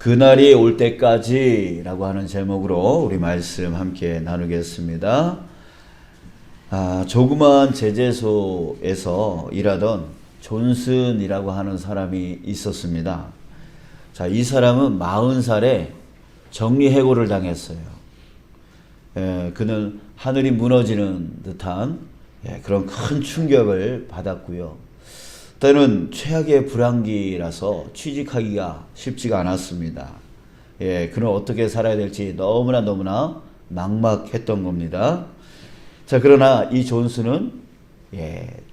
그날이 올 때까지라고 하는 제목으로 우리 말씀 함께 나누겠습니다. 조그만 제재소에서 일하던 존슨이라고 하는 사람이 있었습니다. 자, 이 사람은 40살에 정리해고를 당했어요. 그는 하늘이 무너지는 듯한 그런 큰 충격을 받았고요. 때는 최악의 불황기라서 취직하기가 쉽지가 않았습니다. 그는 어떻게 살아야 될지 너무나 막막했던 겁니다. 자, 그러나 이 존슨은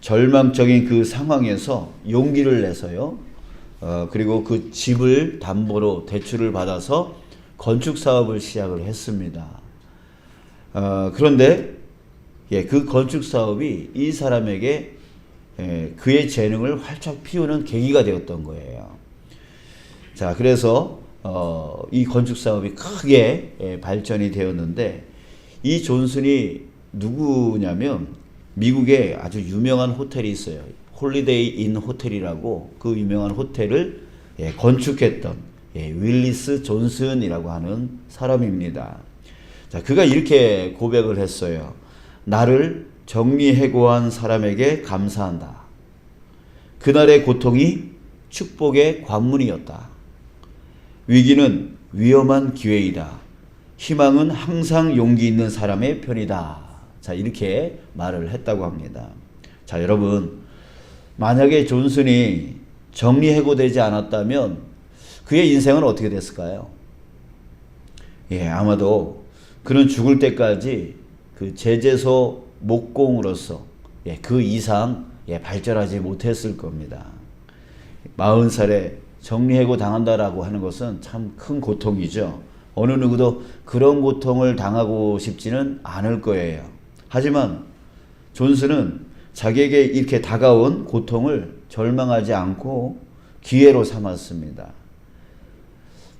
절망적인 그 상황에서 용기를 내서요. 그리고 그 집을 담보로 대출을 받아서 건축 사업을 시작을 했습니다. 그런데 그 건축 사업이 이 사람에게 그의 재능을 활짝 피우는 계기가 되었던 거예요. 자, 그래서 이 건축 사업이 크게 발전이 되었는데, 이 존슨이 누구냐면 미국에 아주 유명한 호텔이 있어요. 홀리데이 인 호텔이라고, 그 유명한 호텔을 건축했던 윌리스 존슨이라고 하는 사람입니다. 자, 그가 이렇게 고백을 했어요. 나를 정리해고한 사람에게 감사한다. 그날의 고통이 축복의 관문이었다. 위기는 위험한 기회이다. 희망은 항상 용기 있는 사람의 편이다. 자, 이렇게 말을 했다고 합니다. 자, 여러분, 만약에 존슨이 정리해고되지 않았다면 그의 인생은 어떻게 됐을까요? 아마도 그는 죽을 때까지 그 제재소 목공으로서 그 이상 발전하지 못했을 겁니다. 40살에 정리해고 당한다라고 하는 것은 참 큰 고통이죠. 어느 누구도 그런 고통을 당하고 싶지는 않을 거예요. 하지만 존슨은 자기에게 이렇게 다가온 고통을 절망하지 않고 기회로 삼았습니다.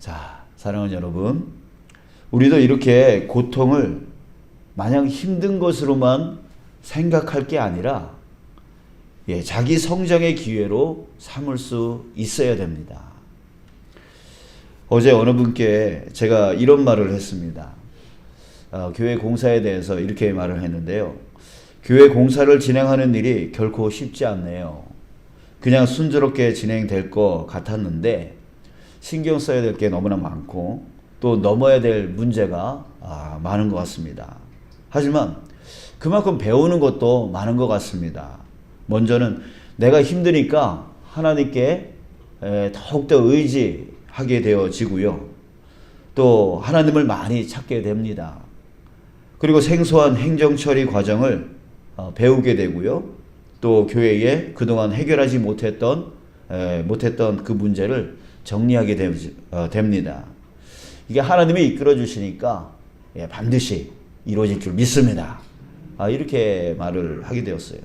자, 사랑하는 여러분, 우리도 이렇게 고통을 마냥 힘든 것으로만 생각할 게 아니라 자기 성장의 기회로 삼을 수 있어야 됩니다. 어제 어느 분께 제가 이런 말을 했습니다. 교회 공사에 대해서 이렇게 말을 했는데요. 교회 공사를 진행하는 일이 결코 쉽지 않네요. 그냥 순조롭게 진행될 것 같았는데 신경 써야 될 게 너무나 많고 또 넘어야 될 문제가 많은 것 같습니다. 하지만 그만큼 배우는 것도 많은 것 같습니다. 먼저는 내가 힘드니까 하나님께 더욱더 의지하게 되어지고요. 또 하나님을 많이 찾게 됩니다. 그리고 생소한 행정처리 과정을 배우게 되고요. 또 교회에 그동안 해결하지 못했던 그 문제를 정리하게 됩니다. 이게 하나님이 이끌어 주시니까 반드시 이루어질 줄 믿습니다. 이렇게 말을 하게 되었어요.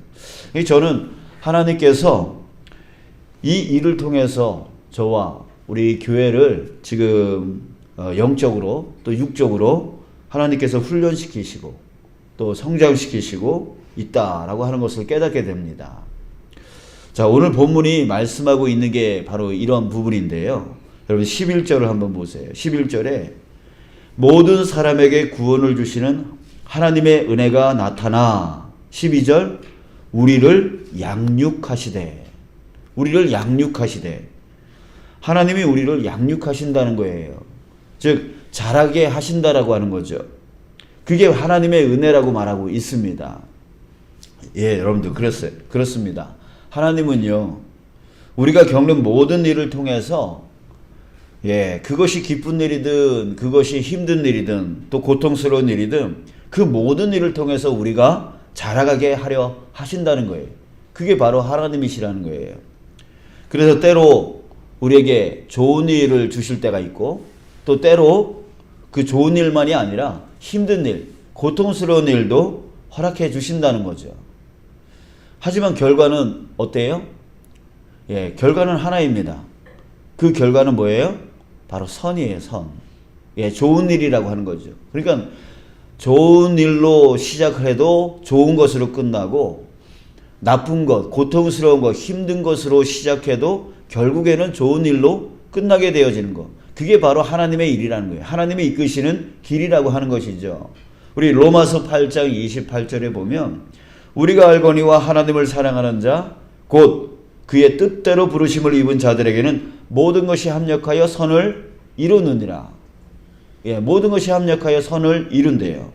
저는 하나님께서 이 일을 통해서 저와 우리 교회를 지금 영적으로 또 육적으로 하나님께서 훈련시키시고 또 성장시키시고 있다라고 하는 것을 깨닫게 됩니다. 자, 오늘 본문이 말씀하고 있는 게 바로 이런 부분인데요. 여러분 11절을 한번 보세요. 11절에 모든 사람에게 구원을 주시는 하나님의 은혜가 나타나 12절 우리를 양육하시되 하나님이 우리를 양육하신다는 거예요. 즉 자라게 하신다라고 하는 거죠. 그게 하나님의 은혜라고 말하고 있습니다. 여러분들 그렇습니다. 하나님은요, 우리가 겪는 모든 일을 통해서 그것이 기쁜 일이든 그것이 힘든 일이든 또 고통스러운 일이든 그 모든 일을 통해서 우리가 자라가게 하려 하신다는 거예요. 그게 바로 하나님이시라는 거예요. 그래서 때로 우리에게 좋은 일을 주실 때가 있고 또 때로 그 좋은 일만이 아니라 힘든 일, 고통스러운 일도 허락해 주신다는 거죠. 하지만 결과는 어때요? 결과는 하나입니다. 그 결과는 뭐예요? 바로 선이에요, 선. 좋은 일이라고 하는 거죠. 그러니까 좋은 일로 시작을 해도 좋은 것으로 끝나고 나쁜 것, 고통스러운 것, 힘든 것으로 시작해도 결국에는 좋은 일로 끝나게 되어지는 것. 그게 바로 하나님의 일이라는 거예요. 하나님이 이끄시는 길이라고 하는 것이죠. 우리 로마서 8장 28절에 보면 우리가 알거니와 하나님을 사랑하는 자 곧 그의 뜻대로 부르심을 입은 자들에게는 모든 것이 합력하여 선을 이루느니라. 예, 모든 것이 합력하여 선을 이룬대요.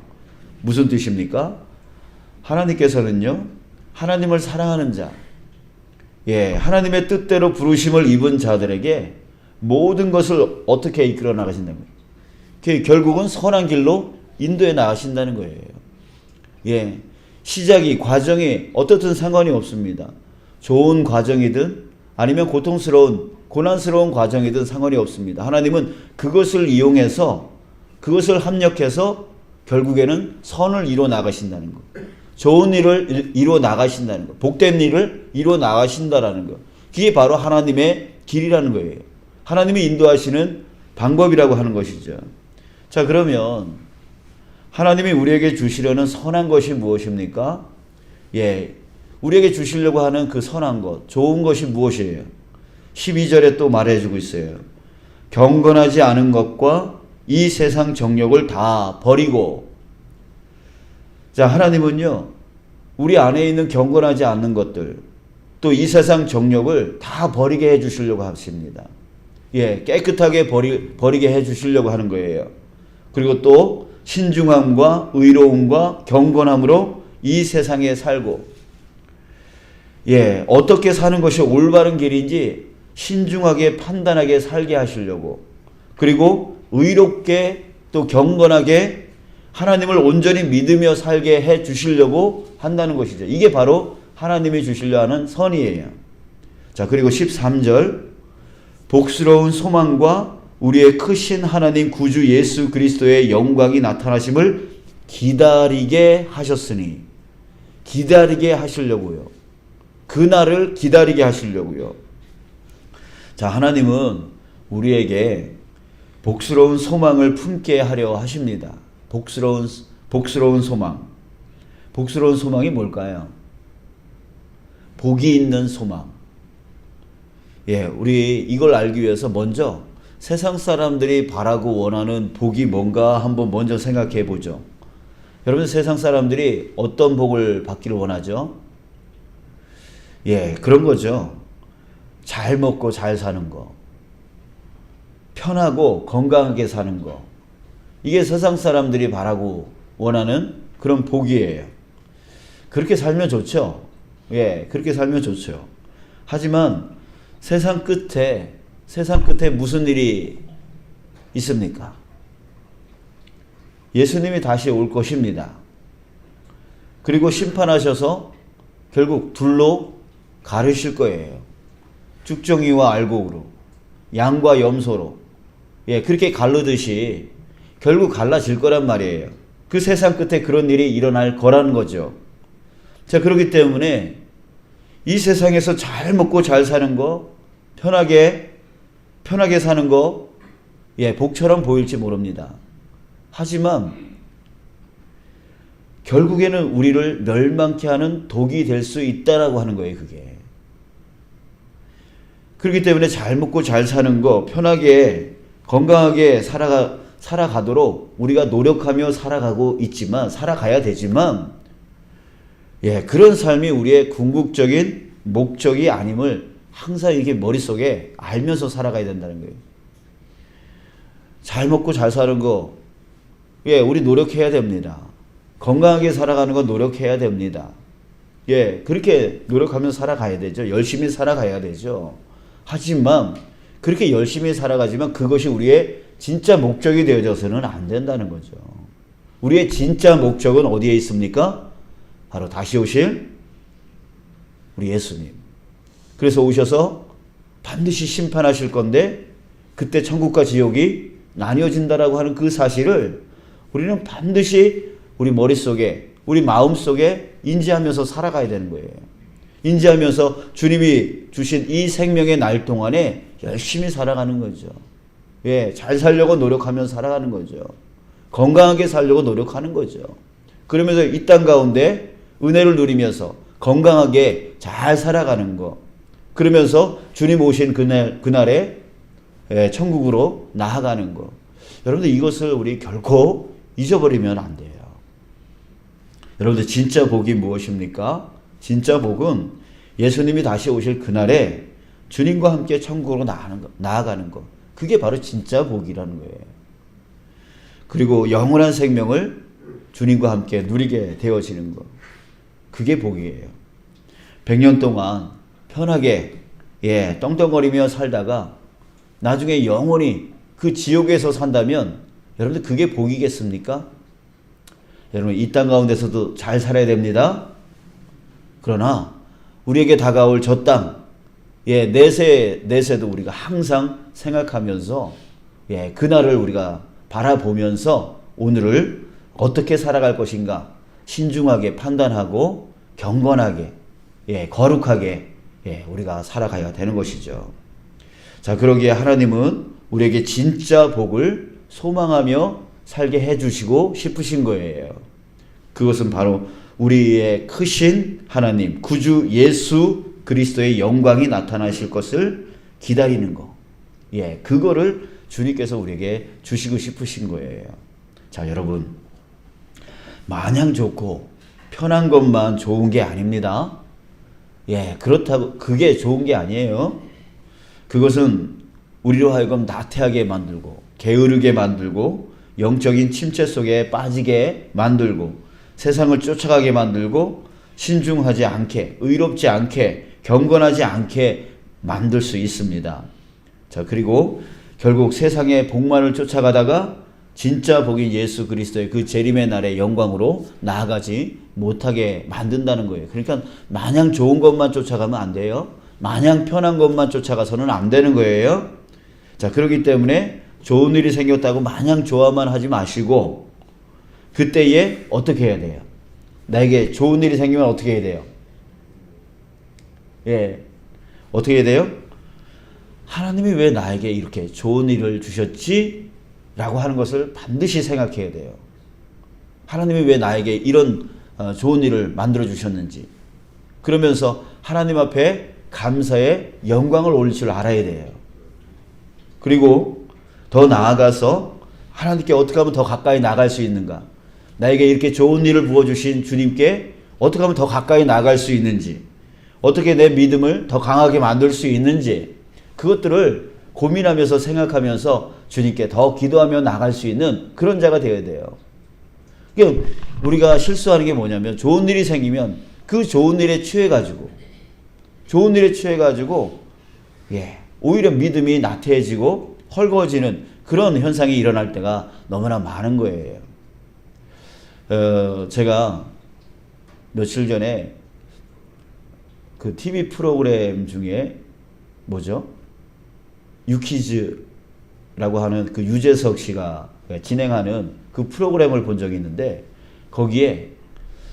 무슨 뜻입니까? 하나님께서는요, 하나님을 사랑하는 자, 예, 하나님의 뜻대로 부르심을 입은 자들에게 모든 것을 어떻게 이끌어 나가신다는 거예요. 결국은 선한 길로 인도해 나가신다는 거예요. 예, 시작이, 과정이 어떻든 상관이 없습니다. 좋은 과정이든 아니면 고난스러운 과정이든 상관이 없습니다. 하나님은 그것을 이용해서, 그것을 합력해서 결국에는 선을 이루어 나가신다는 것. 좋은 일을 이루어 나가신다는 것. 복된 일을 이루어 나가신다라는 것. 그게 바로 하나님의 길이라는 거예요. 하나님이 인도하시는 방법이라고 하는 것이죠. 자, 그러면 하나님이 우리에게 주시려는 선한 것이 무엇입니까? 예, 우리에게 주시려고 하는 그 선한 것, 좋은 것이 무엇이에요? 12절에 또 말해주고 있어요. 경건하지 않은 것과 이 세상 정욕을 다 버리고. 자, 하나님은요, 우리 안에 있는 경건하지 않는 것들, 또 이 세상 정욕을 다 버리게 해 주시려고 하십니다. 예, 깨끗하게 버리게 해 주시려고 하는 거예요. 그리고 또 신중함과 의로움과 경건함으로 이 세상에 살고, 예, 어떻게 사는 것이 올바른 길인지 신중하게 판단하게 살게 하시려고, 그리고 의롭게 또 경건하게 하나님을 온전히 믿으며 살게 해 주시려고 한다는 것이죠. 이게 바로 하나님이 주시려 하는 선이에요. 자, 그리고 13절, 복스러운 소망과 우리의 크신 하나님 구주 예수 그리스도의 영광이 나타나심을 기다리게 하셨으니, 기다리게 하시려고요. 그날을 기다리게 하시려고요. 자, 하나님은 우리에게 복스러운 소망을 품게 하려 하십니다. 복스러운 소망. 복스러운 소망이 뭘까요? 복이 있는 소망. 예, 우리 이걸 알기 위해서 먼저 세상 사람들이 바라고 원하는 복이 뭔가 한번 먼저 생각해 보죠. 여러분, 세상 사람들이 어떤 복을 받기를 원하죠? 예, 그런 거죠. 잘 먹고 잘 사는 거, 편하고 건강하게 사는 거, 이게 세상 사람들이 바라고 원하는 그런 복이에요. 그렇게 살면 좋죠. 예, 그렇게 살면 좋죠. 하지만 세상 끝에 무슨 일이 있습니까? 예수님이 다시 올 것입니다. 그리고 심판하셔서 결국 둘로 가르실 거예요. 죽정이와 알곡으로, 양과 염소로. 예, 그렇게 가르듯이 결국 갈라질 거란 말이에요. 그 세상 끝에 그런 일이 일어날 거라는 거죠. 자, 그렇기 때문에 이 세상에서 잘 먹고 잘 사는 거, 편하게 사는 거, 예, 복처럼 보일지 모릅니다. 하지만 결국에는 우리를 멸망케 하는 독이 될 수 있다라고 하는 거예요, 그게. 그렇기 때문에 잘 먹고 잘 사는 거, 편하게 건강하게 살아가도록 우리가 노력하며 살아가야 되지만, 예, 그런 삶이 우리의 궁극적인 목적이 아님을 항상 이렇게 머릿속에 알면서 살아가야 된다는 거예요. 잘 먹고 잘 사는 거, 예, 우리 노력해야 됩니다. 건강하게 살아가는 거 노력해야 됩니다. 예, 그렇게 노력하면서 살아가야 되죠. 열심히 살아가야 되죠. 하지만 그렇게 열심히 살아가지만 그것이 우리의 진짜 목적이 되어져서는 안 된다는 거죠. 우리의 진짜 목적은 어디에 있습니까? 바로 다시 오실 우리 예수님. 그래서 오셔서 반드시 심판하실 건데 그때 천국과 지옥이 나뉘어진다라고 하는 그 사실을 우리는 반드시 우리 머릿속에, 우리 마음속에 인지하면서 살아가야 되는 거예요. 인지하면서 주님이 주신 이 생명의 날 동안에 열심히 살아가는 거죠. 예, 잘 살려고 노력하면서 살아가는 거죠. 건강하게 살려고 노력하는 거죠. 그러면서 이 땅 가운데 은혜를 누리면서 건강하게 잘 살아가는 거. 그러면서 주님 오신 그날에 천국으로 나아가는 것. 여러분들 이것을 우리 결코 잊어버리면 안 돼요. 여러분들 진짜 복이 무엇입니까? 진짜 복은 예수님이 다시 오실 그날에 주님과 함께 천국으로 나아가는 것. 그게 바로 진짜 복이라는 거예요. 그리고 영원한 생명을 주님과 함께 누리게 되어지는 것. 그게 복이에요. 100년 동안 편하게 떵떵거리며 살다가 나중에 영원히 그 지옥에서 산다면 여러분들 그게 복이겠습니까? 여러분 이 땅 가운데서도 잘 살아야 됩니다. 그러나 우리에게 다가올 저 땅, 내세도 우리가 항상 생각하면서 그날을 우리가 바라보면서 오늘을 어떻게 살아갈 것인가 신중하게 판단하고 경건하게 거룩하게 우리가 살아가야 되는 것이죠. 자, 그러기에 하나님은 우리에게 진짜 복을 소망하며 살게 해주시고 싶으신 거예요. 그것은 바로 우리의 크신 하나님, 구주 예수 그리스도의 영광이 나타나실 것을 기다리는 거. 그거를 주님께서 우리에게 주시고 싶으신 거예요. 자, 여러분. 마냥 좋고 편한 것만 좋은 게 아닙니다. 그렇다고 그게 좋은 게 아니에요. 그것은 우리로 하여금 나태하게 만들고 게으르게 만들고 영적인 침체 속에 빠지게 만들고 세상을 쫓아가게 만들고 신중하지 않게 의롭지 않게 경건하지 않게 만들 수 있습니다. 자, 그리고 결국 세상의 복만을 쫓아가다가 진짜 복인 예수 그리스도의 그 재림의 날의 영광으로 나아가지 못하게 만든다는 거예요. 그러니까 마냥 좋은 것만 쫓아가면 안 돼요. 마냥 편한 것만 쫓아가서는 안 되는 거예요. 자, 그렇기 때문에 좋은 일이 생겼다고 마냥 좋아만 하지 마시고 그때에 어떻게 해야 돼요? 나에게 좋은 일이 생기면 어떻게 해야 돼요? 어떻게 해야 돼요? 하나님이 왜 나에게 이렇게 좋은 일을 주셨지? 라고 하는 것을 반드시 생각해야 돼요. 하나님이 왜 나에게 이런 좋은 일을 만들어 주셨는지 그러면서 하나님 앞에 감사의 영광을 올릴 줄 알아야 돼요. 그리고 더 나아가서 하나님께 어떻게 하면 더 가까이 나갈 수 있는가, 나에게 이렇게 좋은 일을 부어주신 주님께 어떻게 하면 더 가까이 나갈 수 있는지, 어떻게 내 믿음을 더 강하게 만들 수 있는지 그것들을 고민하면서 생각하면서 주님께 더 기도하며 나갈 수 있는 그런 자가 되어야 돼요. 그러니까 우리가 실수하는 게 뭐냐면 좋은 일이 생기면 그 좋은 일에 취해가지고 오히려 믿음이 나태해지고 헐거워지는 그런 현상이 일어날 때가 너무나 많은 거예요. 제가 며칠 전에 그 TV 프로그램 중에 유퀴즈라고 하는 그 유재석 씨가 진행하는 그 프로그램을 본 적이 있는데 거기에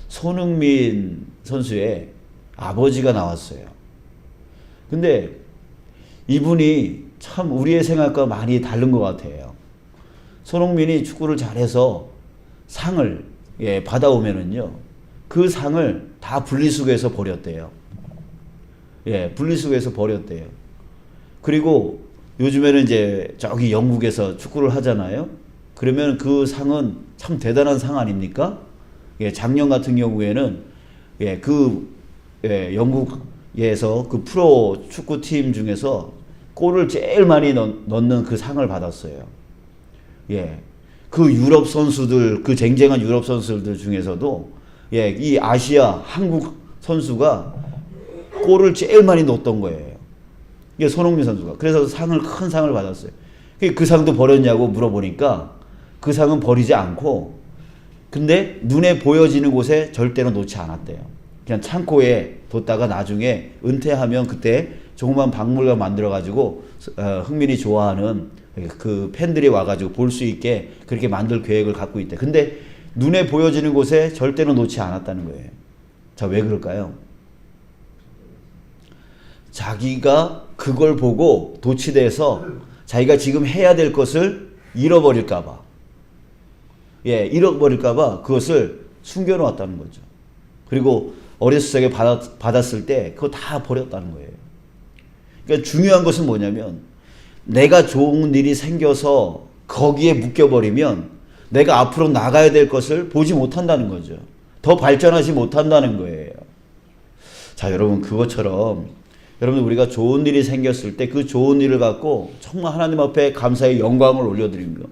손흥민 선수의 아버지가 나왔어요. 근데 이분이 참 우리의 생각과 많이 다른 것 같아요. 손흥민이 축구를 잘해서 상을 받아오면은요, 그 상을 다 분리수거해서 버렸대요. 분리수거해서 버렸대요. 그리고 요즘에는 이제 저기 영국에서 축구를 하잖아요. 그러면 그 상은 참 대단한 상 아닙니까? 작년 같은 경우에는 영국에서 그 프로 축구팀 중에서 골을 제일 많이 넣는 그 상을 받았어요. 그 유럽 선수들, 그 쟁쟁한 유럽 선수들 중에서도 이 아시아 한국 선수가 골을 제일 많이 넣었던 거예요. 이게 손흥민 선수가. 그래서 큰 상을 받았어요. 그 상도 버렸냐고 물어보니까 그 상은 버리지 않고, 근데 눈에 보여지는 곳에 절대로 놓지 않았대요. 그냥 창고에 뒀다가 나중에 은퇴하면 그때 조그만 박물관 만들어가지고 흥민이 좋아하는 그 팬들이 와가지고 볼 수 있게 그렇게 만들 계획을 갖고 있대. 근데 눈에 보여지는 곳에 절대로 놓지 않았다는 거예요. 자, 왜 그럴까요? 자기가 그걸 보고 도취돼서 자기가 지금 해야 될 것을 잃어버릴까봐, 잃어버릴까봐 그것을 숨겨놓았다는 거죠. 그리고 어렸을 적에 받았을 때 그거 다 버렸다는 거예요. 그러니까 중요한 것은 뭐냐면 내가 좋은 일이 생겨서 거기에 묶여버리면 내가 앞으로 나가야 될 것을 보지 못한다는 거죠. 더 발전하지 못한다는 거예요. 자, 여러분, 그것처럼 여러분, 우리가 좋은 일이 생겼을 때 그 좋은 일을 갖고 정말 하나님 앞에 감사의 영광을 올려드리며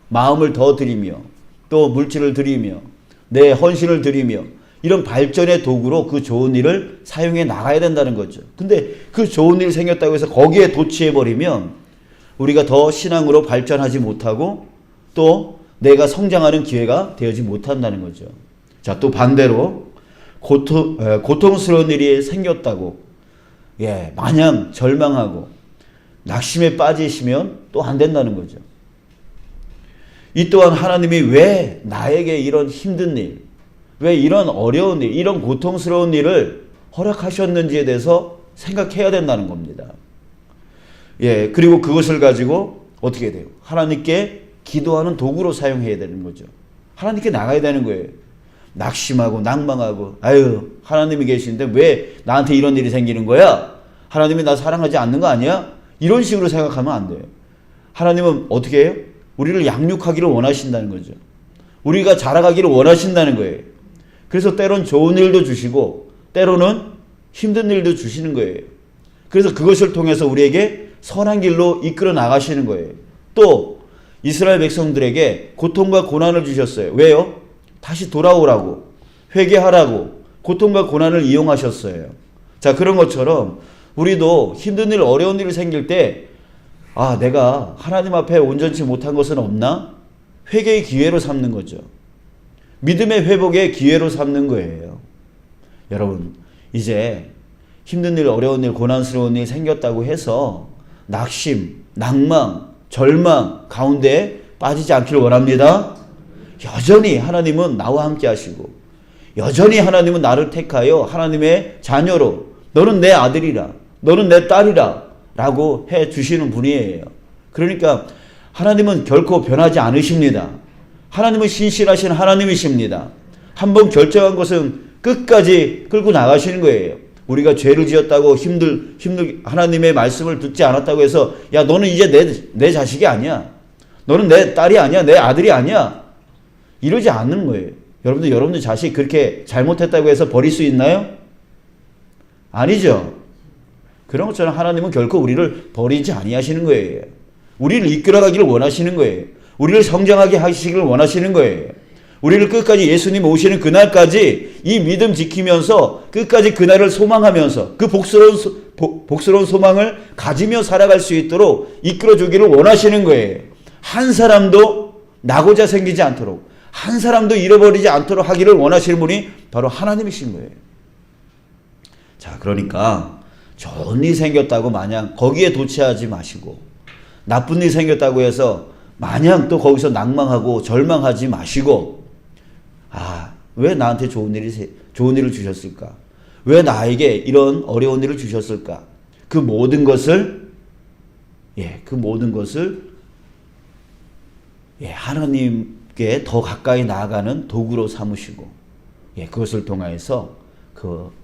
마음을 더 드리며 또 물질을 드리며 내 헌신을 드리며 이런 발전의 도구로 그 좋은 일을 사용해 나가야 된다는 거죠. 근데 그 좋은 일이 생겼다고 해서 거기에 도취해버리면 우리가 더 신앙으로 발전하지 못하고 또 내가 성장하는 기회가 되지 못한다는 거죠. 자, 또 반대로 고통스러운 일이 생겼다고 마냥 절망하고 낙심에 빠지시면 또 안 된다는 거죠. 이 또한 하나님이 왜 나에게 이런 힘든 일, 왜 이런 어려운 일, 이런 고통스러운 일을 허락하셨는지에 대해서 생각해야 된다는 겁니다. 그리고 그것을 가지고 어떻게 돼요? 하나님께 기도하는 도구로 사용해야 되는 거죠. 하나님께 나가야 되는 거예요. 낙심하고 낭망하고 하나님이 계시는데 왜 나한테 이런 일이 생기는 거야? 하나님이 나 사랑하지 않는 거 아니야? 이런 식으로 생각하면 안 돼요. 하나님은 어떻게 해요? 우리를 양육하기를 원하신다는 거죠. 우리가 자라가기를 원하신다는 거예요. 그래서 때론 좋은 일도 주시고 때로는 힘든 일도 주시는 거예요. 그래서 그것을 통해서 우리에게 선한 길로 이끌어 나가시는 거예요. 또 이스라엘 백성들에게 고통과 고난을 주셨어요. 왜요? 다시 돌아오라고, 회개하라고 고통과 고난을 이용하셨어요. 자, 그런 것처럼 우리도 힘든 일, 어려운 일이 생길 때 내가 하나님 앞에 온전치 못한 것은 없나? 회개의 기회로 삼는 거죠. 믿음의 회복의 기회로 삼는 거예요. 여러분, 이제 힘든 일, 어려운 일, 고난스러운 일 생겼다고 해서 낙심, 낭망, 절망 가운데 빠지지 않기를 원합니다. 여전히 하나님은 나와 함께 하시고 여전히 하나님은 나를 택하여 하나님의 자녀로 너는 내 아들이라, 너는 내 딸이라 라고 해 주시는 분이에요. 그러니까 하나님은 결코 변하지 않으십니다. 하나님은 신실하신 하나님이십니다. 한번 결정한 것은 끝까지 끌고 나가시는 거예요. 우리가 죄를 지었다고 하나님의 말씀을 듣지 않았다고 해서 너는 이제 내 자식이 아니야. 너는 내 딸이 아니야. 내 아들이 아니야. 이러지 않는 거예요. 여러분들 자식 그렇게 잘못했다고 해서 버릴 수 있나요? 아니죠. 그런 것처럼 하나님은 결코 우리를 버리지 아니하시는 거예요. 우리를 이끌어가기를 원하시는 거예요. 우리를 성장하게 하시기를 원하시는 거예요. 우리를 끝까지 예수님 오시는 그날까지 이 믿음 지키면서 끝까지 그날을 소망하면서 그 복스러운 소망을 가지며 살아갈 수 있도록 이끌어주기를 원하시는 거예요. 한 사람도 나고자 생기지 않도록, 한 사람도 잃어버리지 않도록 하기를 원하시는 분이 바로 하나님이신 거예요. 자, 그러니까 좋은 일이 생겼다고 마냥 거기에 도취하지 마시고 나쁜 일이 생겼다고 해서 마냥 또 거기서 낭망하고 절망하지 마시고 왜 나한테 좋은 일을 주셨을까? 왜 나에게 이런 어려운 일을 주셨을까? 그 모든 것을 하나님께 더 가까이 나아가는 도구로 삼으시고 그것을 통하여서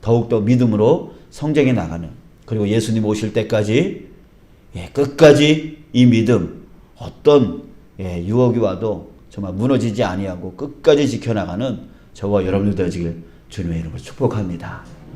더욱더 믿음으로 성장해 나가는, 그리고 예수님 오실 때까지 끝까지 이 믿음 어떤 유혹이 와도 정말 무너지지 아니하고 끝까지 지켜나가는 저와 여러분들 되시길 주님의 이름으로 축복합니다.